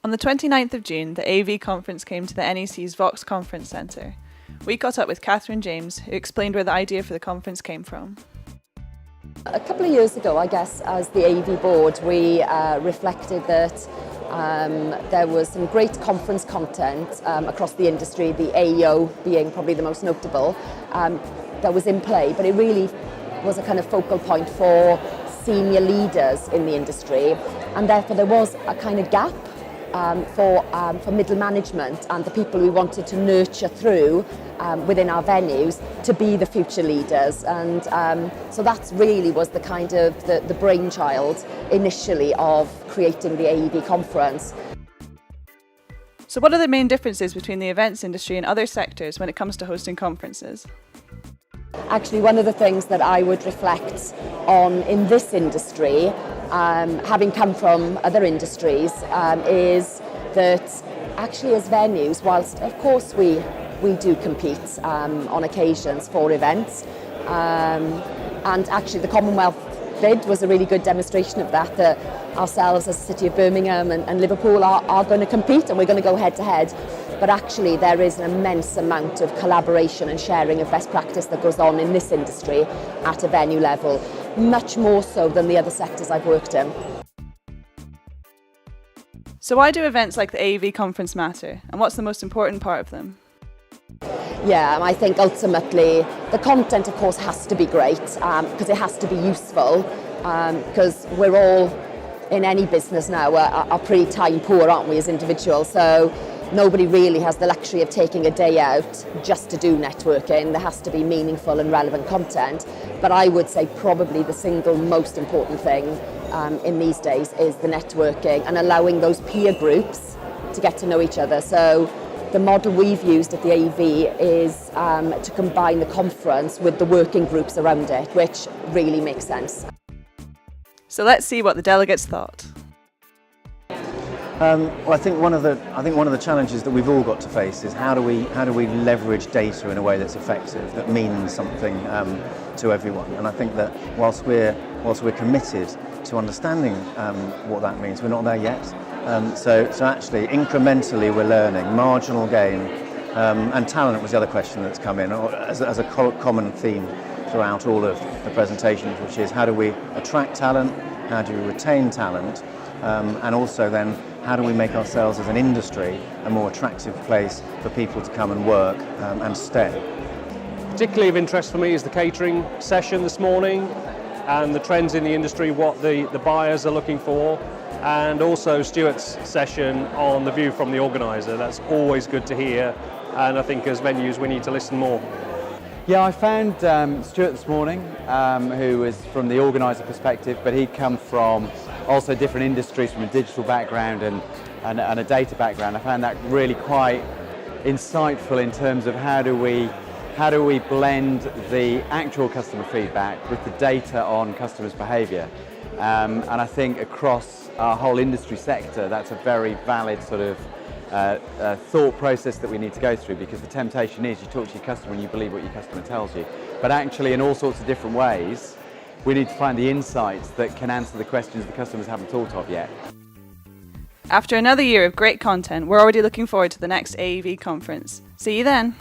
On the 29th of June, the AEV Conference came to the NEC's Vox Centre. We caught up with Kathryn James, who explained where the idea for the conference came from. A couple of years ago, I guess, as the AEV board, we reflected that there was some great conference content across the industry, the AEO being probably the most notable, that was in play, but it really was a kind of focal point for senior leaders in the industry, and therefore there was a kind of gap for middle management and the people we wanted to nurture through within our venues to be the future leaders. And so that really was the kind of the brainchild initially of creating the AEV conference. So what are the main differences between the events industry and other sectors when it comes to hosting conferences? Actually, one of the things that I would reflect on in this industry, having come from other industries, is that actually as venues, whilst of course we do compete on occasions for events, and actually the Commonwealth bid was a really good demonstration of that, that ourselves as the City of Birmingham and Liverpool are going to compete and we're going to go head to head. But actually there is an immense amount of collaboration and sharing of best practice that goes on in this industry at a venue level, much more so than the other sectors I've worked in. So why do events like the AEV Conference matter, and what's the most important part of them? Yeah, I think ultimately the content of course has to be great because it has to be useful, because we're all in any business now are pretty time poor, aren't we, as individuals? So nobody really has the luxury of taking a day out just to do networking. There has to be meaningful and relevant content. But I would say probably the single most important thing in these days is the networking and allowing those peer groups to get to know each other. So the model we've used at the AEV is to combine the conference with the working groups around it, which really makes sense. So let's see what the delegates thought. Well, I think one of the challenges that we've all got to face is how do we leverage data in a way that's effective, that means something to everyone. And I think that whilst we're committed to understanding what that means, we're not there yet. So actually, incrementally, we're learning. Marginal gain and talent was the other question that's come in as a common theme throughout all of the presentations, which is how do we attract talent, how do we retain talent, and also then how do we make ourselves as an industry a more attractive place for people to come and work and stay. Particularly of interest for me is the catering session this morning and the trends in the industry, what the buyers are looking for, and also Stuart's session on the view from the organiser. That's always good to hear, and I think as venues we need to listen more. Yeah, I found Stuart this morning, who was from the organiser perspective, but he'd come from also different industries, from a digital background and a data background. I found that really quite insightful in terms of how do we blend the actual customer feedback with the data on customers' behaviour. And I think across our whole industry sector, that's a very valid sort of thought process that we need to go through, because the temptation is you talk to your customer and you believe what your customer tells you. But actually, in all sorts of different ways, we need to find the insights that can answer the questions the customers haven't thought of yet. After another year of great content, we're already looking forward to the next AEV conference. See you then!